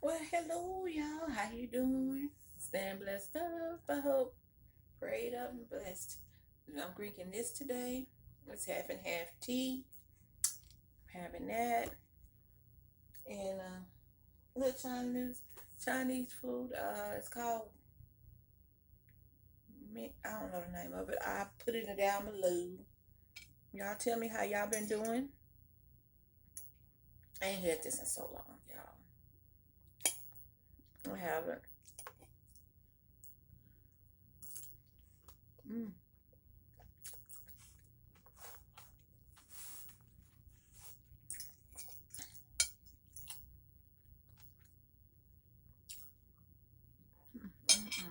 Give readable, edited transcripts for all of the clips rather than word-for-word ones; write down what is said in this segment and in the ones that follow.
Well, hello, y'all. How you doing? Staying blessed up, I hope. Prayed up and blessed. I'm drinking this today. It's half and half tea. Having that. And little Chinese food. It's called, I don't know the name of it. I put it down below. Y'all tell me how y'all been doing. I ain't had this in so long, y'all. I haven't. Mm, mm, mm.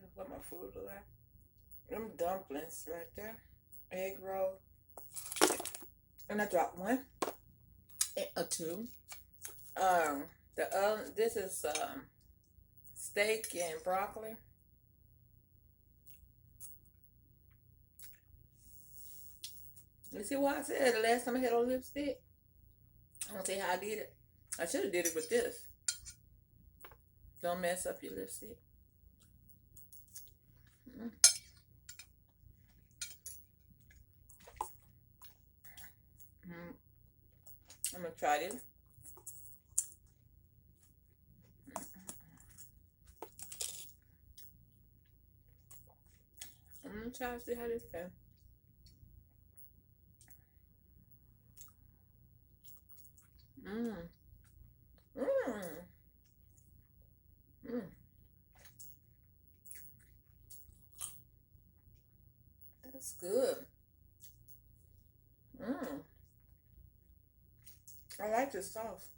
That's what my food look like. Them dumplings right there. Egg roll. And I dropped one or two. Um, the this is steak and broccoli. You see what I said the last time I had on lipstick? I don't tell you how I did it. I should have did it with this. Don't mess up your lipstick. Mm. Mm. I'm gonna try this. I'm gonna try to see how this goes. Mm. Mm. Mm. That's good. Mm. I like this sauce.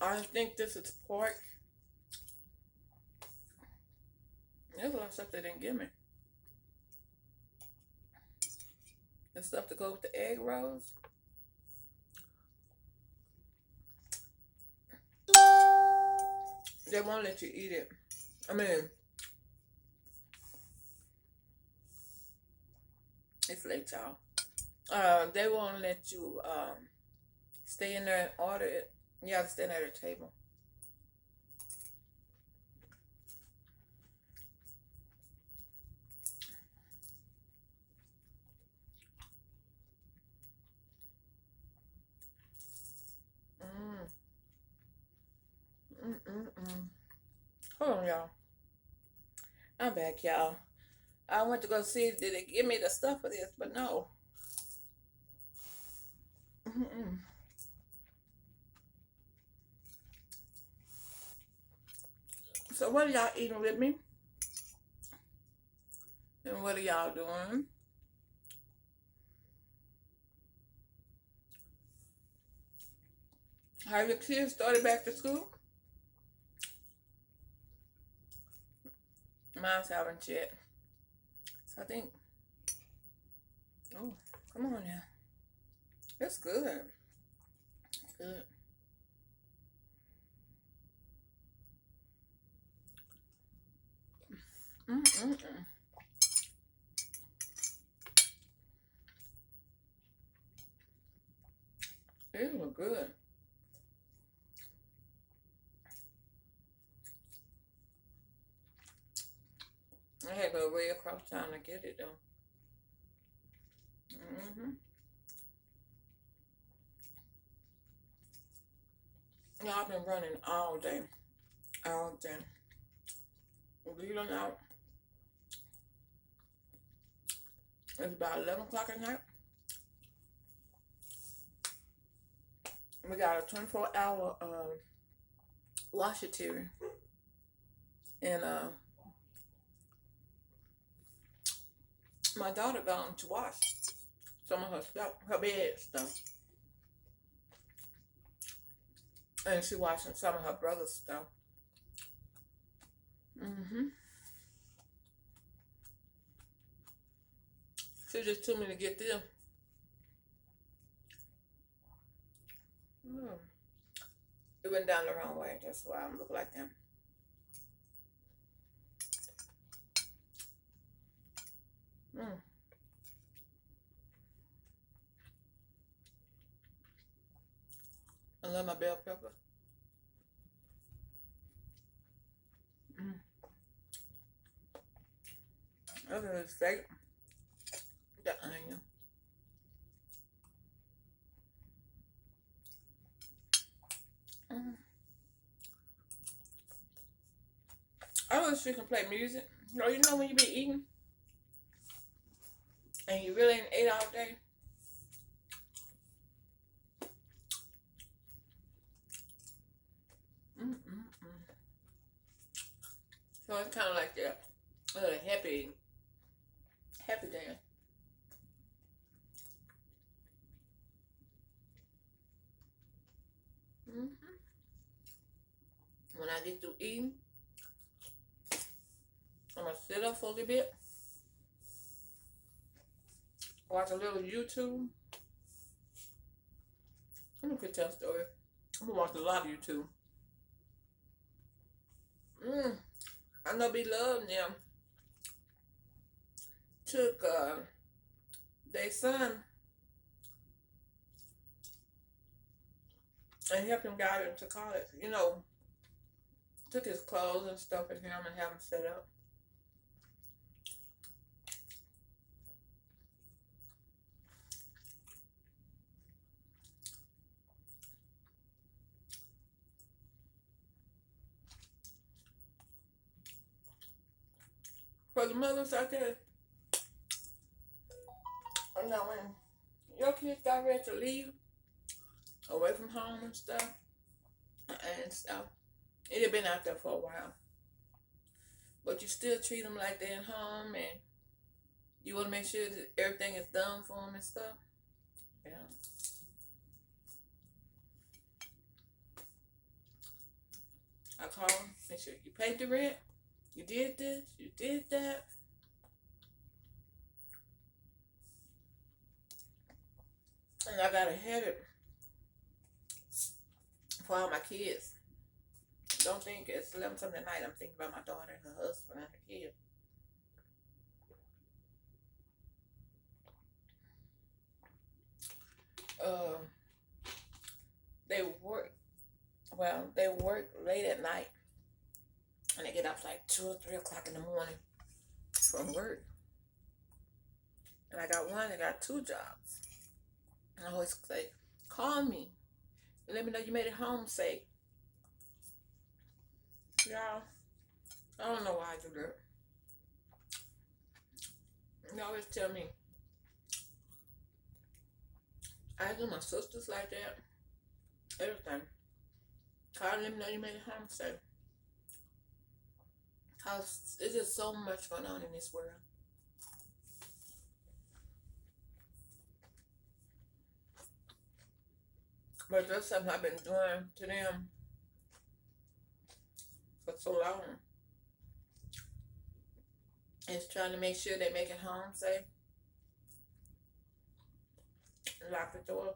I think this is pork. There's a lot of stuff they didn't give me. The stuff to go with the egg rolls. They won't let you eat it. I mean, it's late, y'all. They won't let you stay in there and order it. You have to stand at a table. Mm, mm. Hold on, y'all. I'm back, y'all. I went to go see did it give me the stuff for this, but no. Mm-mm. So what are y'all eating with me? And what are y'all doing? Have your kids started back to school? Mine's haven't yet. So I think, oh, come on now. That's good. Good. Mm-mm-mm. These were good. I had to go way across town to get it though. Mm-hmm. Yeah, I've been running all day. All day. Believe it or not, it's about 11 o'clock at night. We got a 24-hour washateria. And my daughter gone to wash some of her stuff, her bed stuff. And she washing some of her brother's stuff. Mm-hmm. She just told me to get them. Mm. It went down the wrong way. That's why I'm looking like that. Mm. I love my bell pepper. Mm. That's a steak. The onion. Mm. I wish we can play music. No, you know when you be eating and you really ain't ate all day. Mm. So it's kind of like that. A happy day. Mm. When I get through eating, I'm gonna sit up for a little bit, watch a little YouTube. I'm gonna tell a story. I'm gonna watch a lot of YouTube. Mm. I know Be Love them took their son and helped him get into college. You know, took his clothes and stuff at him and have him set up. For the mothers out there, you know, when your kids got ready to leave away from home and stuff, it had been out there for a while. But you still treat them like they're at home and you want to make sure that everything is done for them and stuff. Yeah. I call them, make sure you paid the rent, you did this, you did that. And I got a habit for all my kids. Don't think it's 11 something at night. I'm thinking about my daughter and her husband and her kid. Uh, they work, they work late at night and they get up like 2 or 3 o'clock in the morning from work. And I got one that got 2 jobs. And I always say, call me and let me know you made it home safe. Y'all, I don't know why I do that. They always tell me, I do my sisters like that. Everything. Call and let me know you made it home safe. Cause there's just so much going on in this world. But that's something I've been doing to them for so long. Is trying to make sure they make it home safe. Lock the door.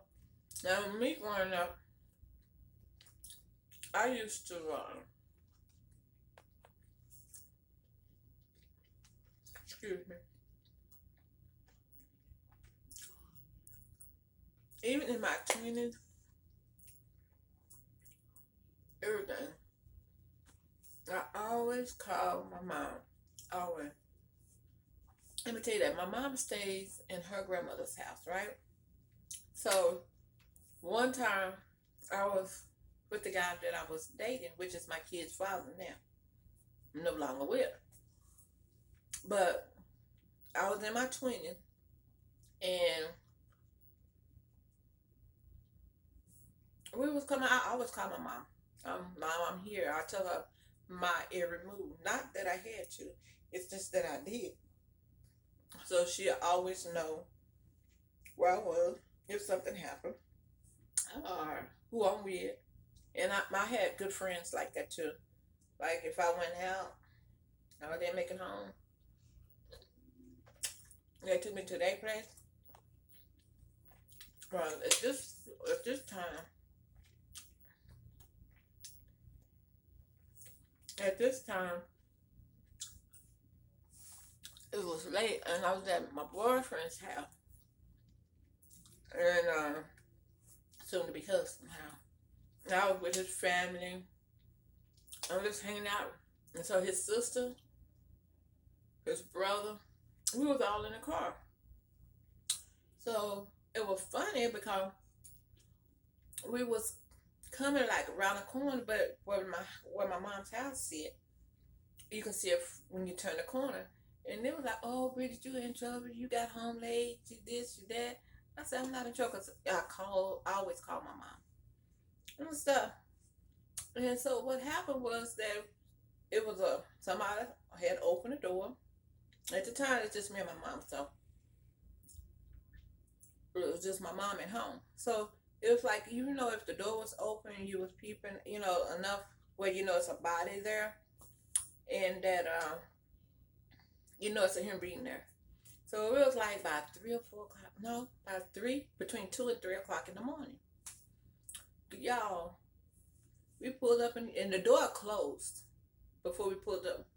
Now, me growing up, I used to, excuse me, even in my 20s, everything, I always call my mom. Always. Let me tell you that my mom stays in her grandmother's house, right? So one time I was with the guy that I was dating, which is my kid's father now. I'm no longer with. But I was in my 20s and we was coming. I always call my mom. Mom, I'm here. I tell her my every move. Not that I had to. It's just that I did. So she always know where I was if something happened or who I'm with. And I had good friends like that too. Like if I went out or they make it home, they took me to their place. Well, at this time, At this time, it was late, and I was at my boyfriend's house, and soon to be husband's house. And I was with his family. I was just hanging out, and so his sister, his brother, we was all in the car. So it was funny because we was coming like around the corner, but where my mom's house is, you can see it when you turn the corner. And they was like, "Oh, Bridget, you in trouble? You got home late? You this, you that?" I said, "I'm not in trouble." 'Cause I always call my mom and stuff. And so what happened was that it was somebody had opened the door. At the time, it's just me and my mom, so it was just my mom at home. So it was like, if the door was open, you was peeping, enough where it's a body there, and that it's a human being there. So it was like by 3 or 4 o'clock. No, by three, between 2 and 3 o'clock in the morning. Y'all, we pulled up and the door closed before we pulled up.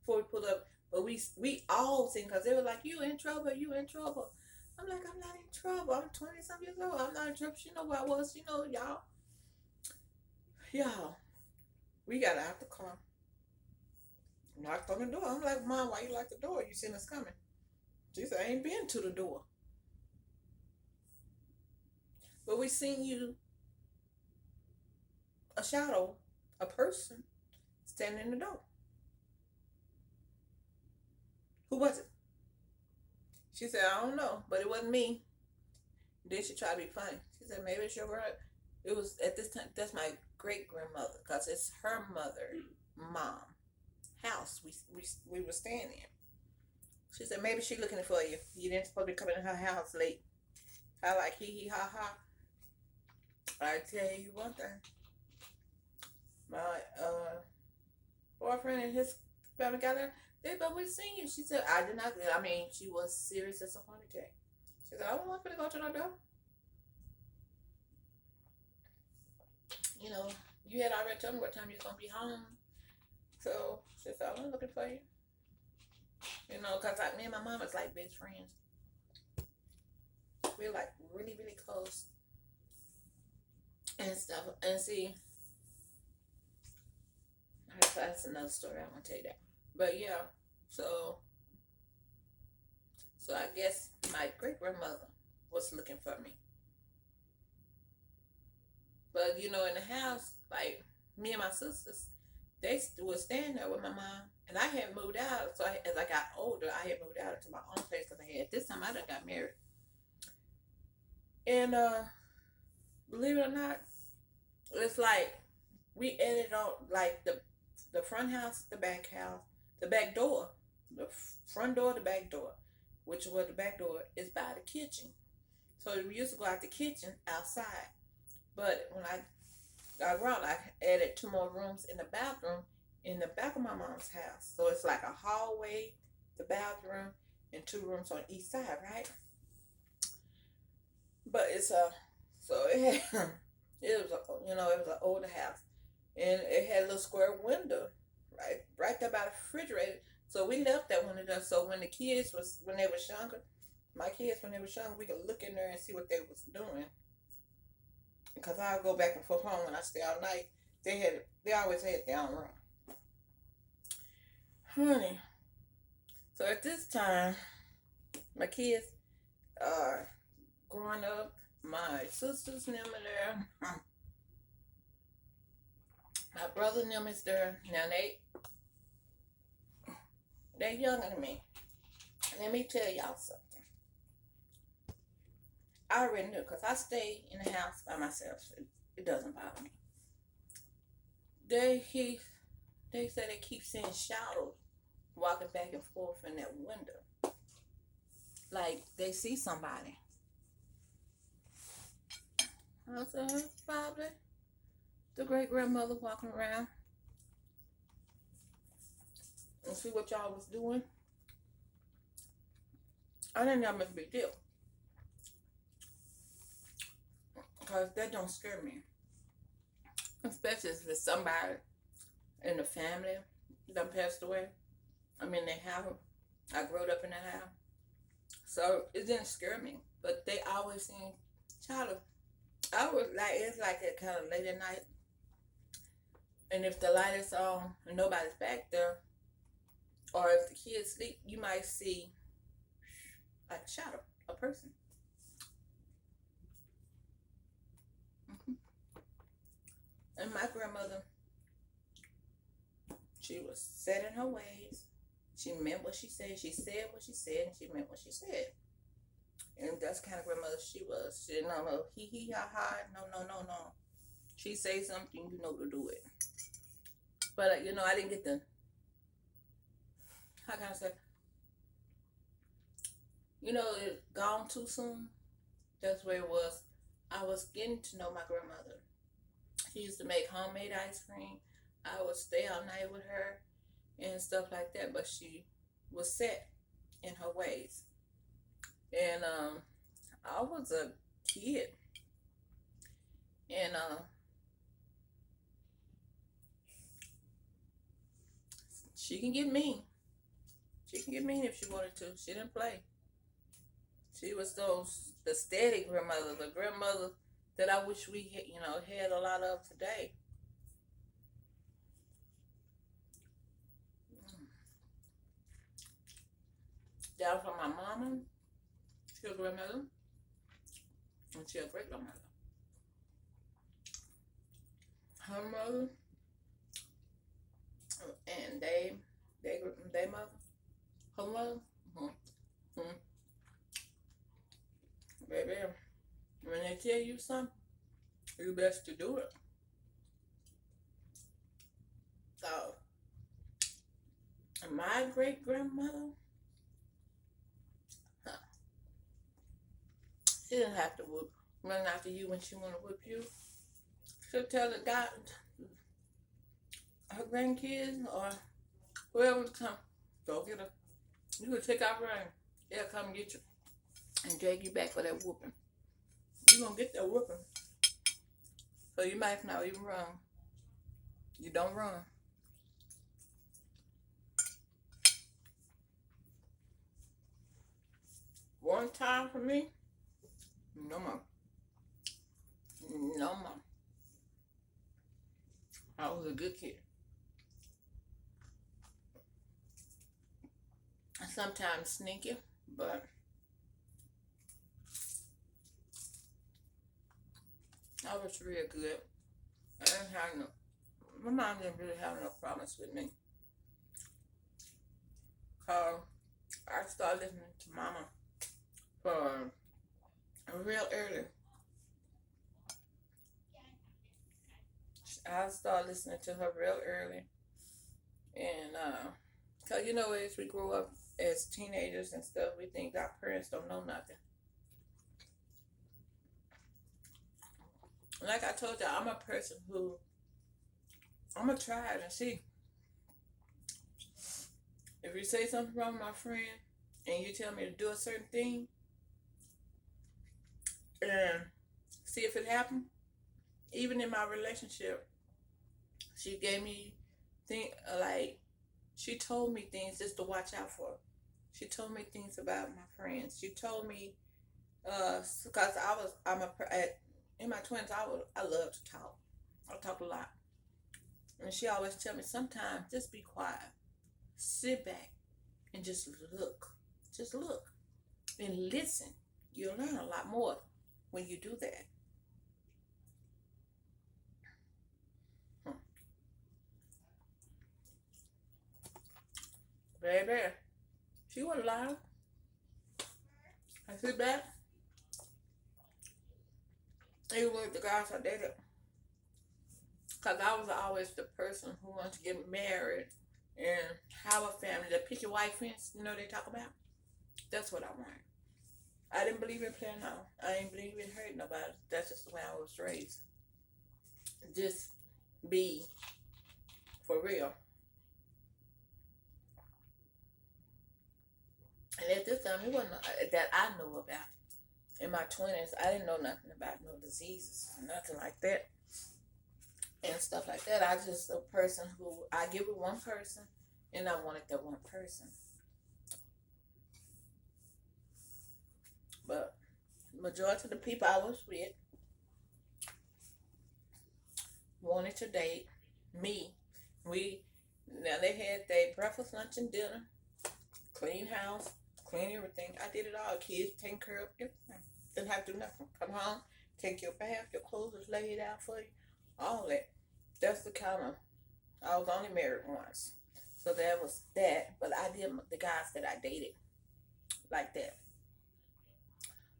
But we all seen because they were like, "You in trouble? You in trouble?" I'm like, "I'm not in trouble. I'm 20 some years old. I'm not in trouble." She know where I was. Y'all. We got out the car, knocked on the door. I'm like, "Mom, why you lock the door? You seen us coming?" She said, "I ain't been to the door, but we seen you, a shadow, a person, standing in the door. Who was it?" She said, "I don't know, but it wasn't me." Then she tried to be funny. She said, "Maybe it's your brother." It was at this time. That's my great grandmother, cause it's her mother, mom house. We were staying in. She said, "Maybe she looking for you. You didn't supposed to be coming in her house late." I like hee hee ha ha. I tell you one thing. My boyfriend and his family got there. But we seen you. She said, "I did not." I mean, she was serious as a heart attack. She said, "I don't want to go to no door. You know, you had already told me what time you was gonna be home." So she said, "I was looking for you." Cause like me and my mom is like best friends. We're like really, really close and stuff. And see, that's another story. I won't tell you that. But yeah, so I guess my great grandmother was looking for me. But in the house, like me and my sisters, they were staying there with my mom, and I had moved out. So as I got older, I had moved out into my own place because at this time I done got married. And believe it or not, it's like we added on like the front house, the back house, the back door, the front door, the back door, which was the back door is by the kitchen. So we used to go out the kitchen outside. But when I got around, I added two more rooms in the bathroom in the back of my mom's house. So it's like a hallway, the bathroom, and two rooms on each side, right? But it's a so it had, it was it was an older house, and it had a little square window, right there by the refrigerator. So we left that window there. So when the kids was when they was younger, my kids when they was young, we could look in there and see what they was doing. Because I go back and forth home when I stay all night. They always had their own room, honey. So at this time, my kids are growing up. My sisters and them are there. My brother and them is there. Now they younger than me. Let me tell y'all something. I already knew because I stay in the house by myself. It doesn't bother me. They they say they keep seeing shadows walking back and forth in that window, like they see somebody. I said, "Probably the great grandmother walking around and see what y'all was doing." I didn't know it was a big deal because that don't scare me, especially if it's somebody in the family. done passed away. I'm in their house. I grew up in that house. So it didn't scare me. But they always seem child. I was like, it's like that kind of late at night. And if the light is on and nobody's back there, or if the kids sleep, you might see like a shadow, a person. Hmm. And my grandmother, she was set in her ways. She meant what she said. She said what she said, and she meant what she said. And that's the kind of grandmother she was. She didn't know no hee hee ha ha. No, no, no, no. She say something, you know to do it. But I didn't get the, how can I say, it gone too soon. That's where it was. I was getting to know my grandmother. She used to make homemade ice cream. I would stay all night with her and stuff like that. But she was set in her ways. And I was a kid, and she can get mean. She can get mean if she wanted to. She didn't play. She was the steady grandmother, the grandmother that I wish we had, had a lot of today. Down from my mama, she a grandmother, and she a great grandmother. Her mother, and they mother, her mother, mm-hmm. Baby, when they tell you something, you best to do it. So, my great grandmother, huh, she didn't have to run after you when she want to whip you. She'll tell the guy, her grandkids, or whoever come, go get her. You can take out running. They'll come get you and drag you back for that whooping. You're going to get that whooping. So you might not even run. You don't run. One time for me, no more. No more. I was a good kid. Sometimes sneaky, but I was real good. I didn't have no, my mom didn't really have no problems with me. Cause I started listening to mama for real early. I started listening to her real early. And, cause as we grow up as teenagers and stuff, we think our parents don't know nothing. Like I told you, I'm a person who, I'm gonna try it and see. If you say something wrong with my friend and you tell me to do a certain thing and see if it happened, even in my relationship, she gave me like she told me things just to watch out for. She told me things about my friends. She told me because in my 20s I love to talk. I talk a lot, and she always tell me sometimes just be quiet, sit back, and just look and listen. You'll learn a lot more when you do that. Hmm. Baby, she wasn't lying. I sit back. Even with the guys I dated, because I was always the person who wanted to get married and have a family. The picket white fence, they talk about? That's what I wanted. I didn't believe in playing no. I didn't believe in hurting nobody. That's just the way I was raised. Just be for real. And at this time, it wasn't that I knew about. In my 20s, I didn't know nothing about no diseases, nothing like that. and stuff like that. I just a person who I give it one person, and I wanted that one person. But majority of the people I was with wanted to date me. We Now they had their breakfast, lunch, and dinner, clean house, clean everything. I did it all. Kids taking care of everything. Didn't have to do nothing. Come home, take your bath, your clothes is laid out for you, all that. That's the kind of I was only married once, so that was that. But I did the guys that I dated like that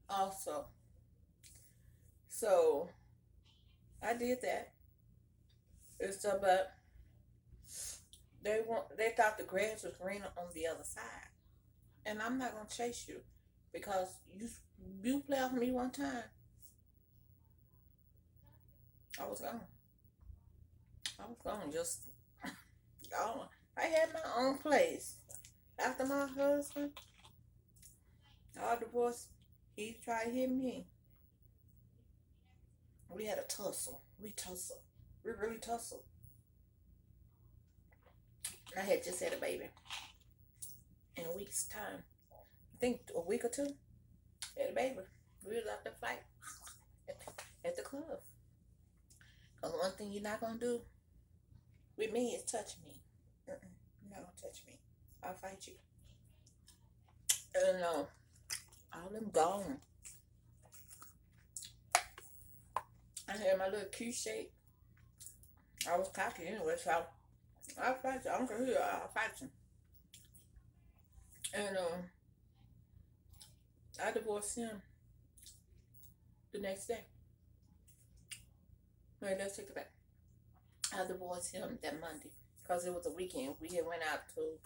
also. So I did that. It's about they thought the grass was greener on the other side, and I'm not gonna chase you because you play off me one time, I was gone. I was gone, just gone. I had my own place after my husband. Our divorce. He tried to hit me. We had a tussle. We tussled. We really tussled. I had just had a baby in a week's time. I think a week or two. Had a baby. We was out the fight at the club. Cause one thing you're not gonna do with me is touch me. You're not gonna touch me. I'll fight you. And all them gone. I had my little Q shape. I was cocky anyway, so I'll fight you. Uncle here, I'll fight you. And I divorced him the next day. Wait, let's take it back. I divorced him that Monday because it was a weekend. We had went out to,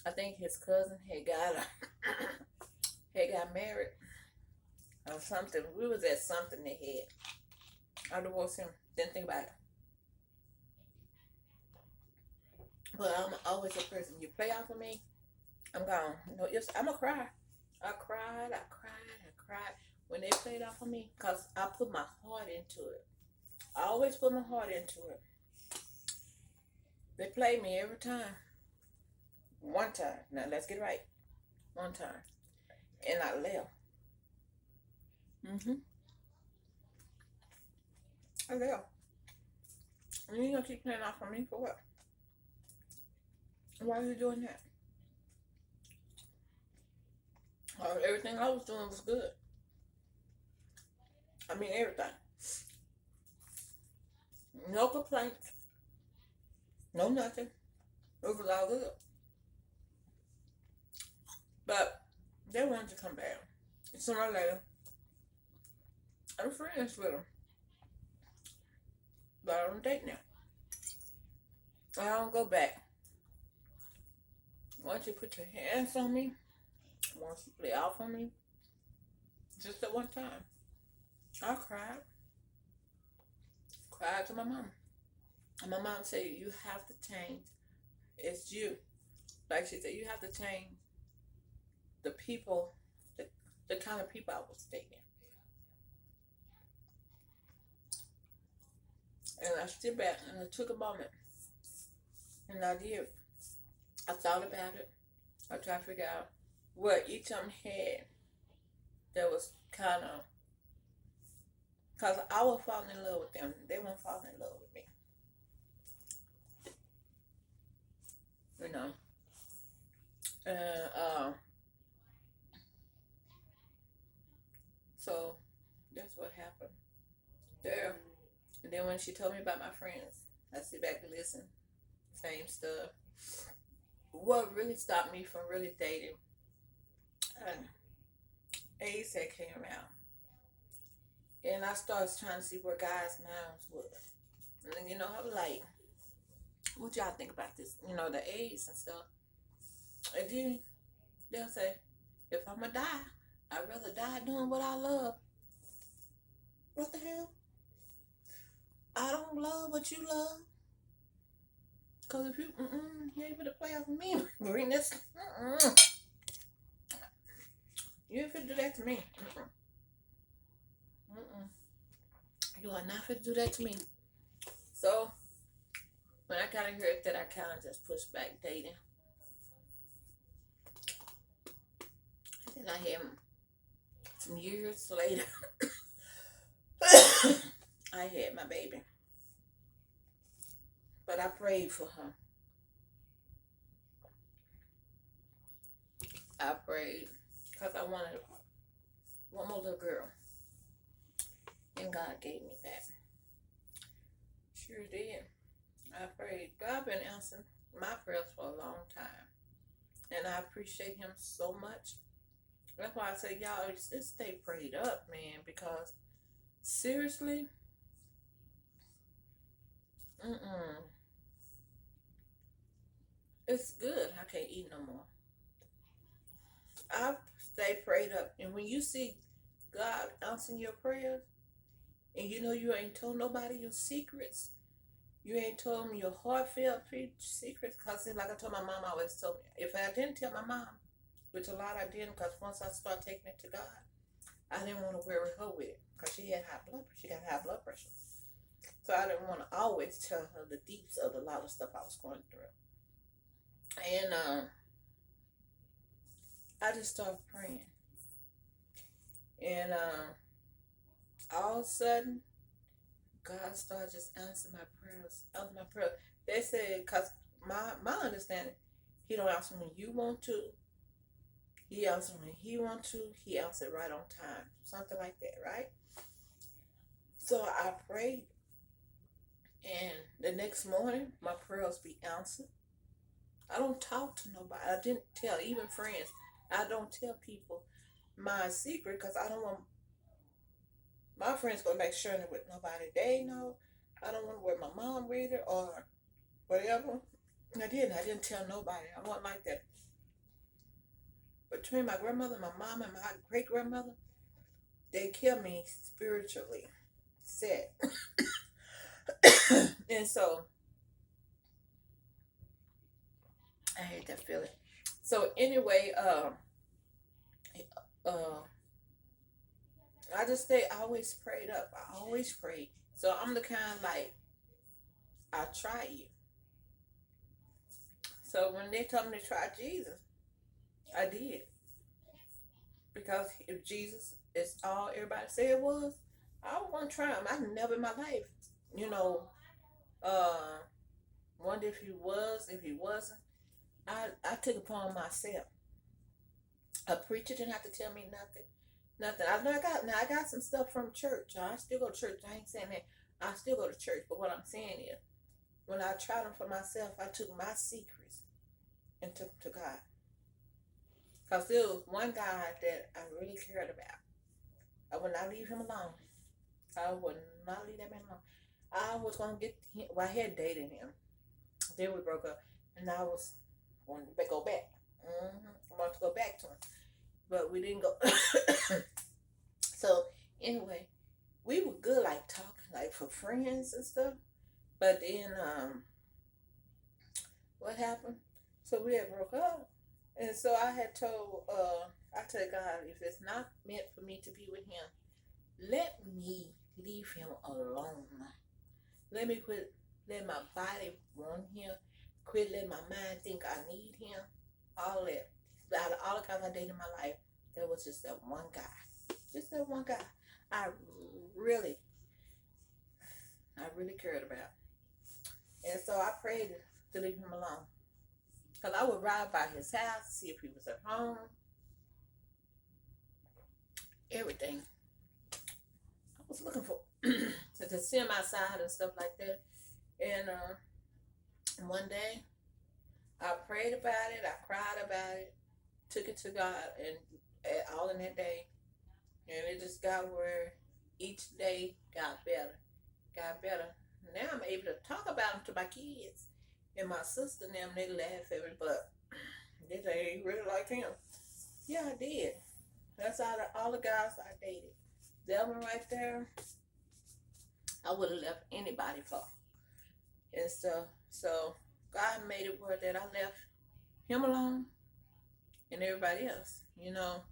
I think his cousin had had got married or something. We was at something they had. I divorced him. Didn't think about it. But I'm always a person. You play off of me, I'm gone. No, I'm gonna cry. I cried. I cried. I cried when they played off of me because I put my heart into it. I always put my heart into it. They played me every time. One time. Now let's get right. One time, and I left. Mhm. I left. And you gonna keep playing off of me for what? Why are you doing that? Everything I was doing was good. I mean everything. No complaints. No nothing. It was all good. But they wanted to come back. Sooner or later, I'm friends with them. But I don't date now. I don't go back. Once you put your hands on me, once you play off on me, just at one time, I cried. Cried to my mom. And my mom said, you have to change. It's you. Like she said, you have to change the people, the, the kind of people I was dating. And I stood back and I took a moment. And I did. I thought about it. I tried to figure out what each of them had that was kind of, because I was falling in love with them. They weren't falling in love with me. You know. And so that's what happened there. And then when she told me about my friends, I sit back and listen. Same stuff. What really stopped me from really dating, uh, AIDS that came out. And I started trying to see where guys' minds was. And then, I was like, what y'all think about this? The AIDS and stuff. And then they'll say, if I'm going to die, I'd rather die doing what I love. What the hell? I don't love what you love. Because if you ain't gonna play off of me, bring this, you ain't finna do that to me. You are not finna do that to me. So when I kind of heard that, I kind of just pushed back dating. And then I had some years later, I had my baby. But I prayed for her. I prayed because I wanted one more little girl. And God gave me that. Sure did. I prayed. God been answering my prayers for a long time. And I appreciate him so much. That's why I say, y'all, just stay prayed up, man. Because seriously, it's good. I can't eat no more. I stay prayed up. And when you see God answering your prayers, and you know you ain't told nobody your secrets, you ain't told me your heartfelt secrets, because like I told my mom, I always told me, if I didn't tell my mom, which a lot I didn't, because once I started taking it to God, I didn't want to worry her with it, because she had high blood pressure. She got high blood pressure. So I didn't want to always tell her the deeps of a lot of stuff I was going through. And I just started praying. And all of a sudden, God started just answering my prayers. Answering my prayers. They said, because my understanding, he don't answer when you want to. He answers when he want to. He answered right on time. Something like that, right? So I prayed. And the next morning, my prayers be answered. I don't talk to nobody. I didn't tell, even friends. I don't tell people my secret because I don't want my friends go back sharing it with nobody. They know. I don't want to wear my mom read it or whatever. I didn't tell nobody. I wasn't like that. Between my grandmother, my mom, and my great grandmother, they killed me spiritually. Sad. And so I hate that feeling. So anyway, uh, I just stay always prayed up. I always pray. So I'm the kind like I try you. So when they told me to try Jesus, I did. Because if Jesus is all everybody said it was, I was gonna try him. I never in my life, you know, uh wonder if he was, if he wasn't. I took it upon myself. A preacher didn't have to tell me nothing. Nothing. I got some stuff from church. I still go to church. I ain't saying that. I still go to church. But what I'm saying is, when I tried them for myself, I took my secrets and took them to God. Because there was one guy that I really cared about. I would not leave him alone. I would not leave that man alone. I was going to get him. Well, I had dated him. Then we broke up. And I was wanting to go back. I wanted to go back to him. But we didn't go. So, anyway, we were good, like talking, like for friends and stuff. But then, what happened? So we had broke up. And so I had told, I told God, if it's not meant for me to be with him, let me leave him alone. Let me quit letting my body want him. Quit letting my mind think I need him. All that. Out of all the guys I dated in my life, there was just that one guy. Just that one guy. I really, I really cared about. And so I prayed to leave him alone. Because I would ride by his house, see if he was at home, everything. I was looking for to see him outside and stuff like that. And one day, I prayed about it, I cried about it, took it to God, and all in that day. And it just got where each day got better. Now I'm able to talk about him to my kids. And my sister and them, they laugh at me, but they say, you really like him. Yeah, I did. That's all the guys I dated. That one right there, I would have left anybody for. And stuff. So God made it where that I left him alone and everybody else. You know,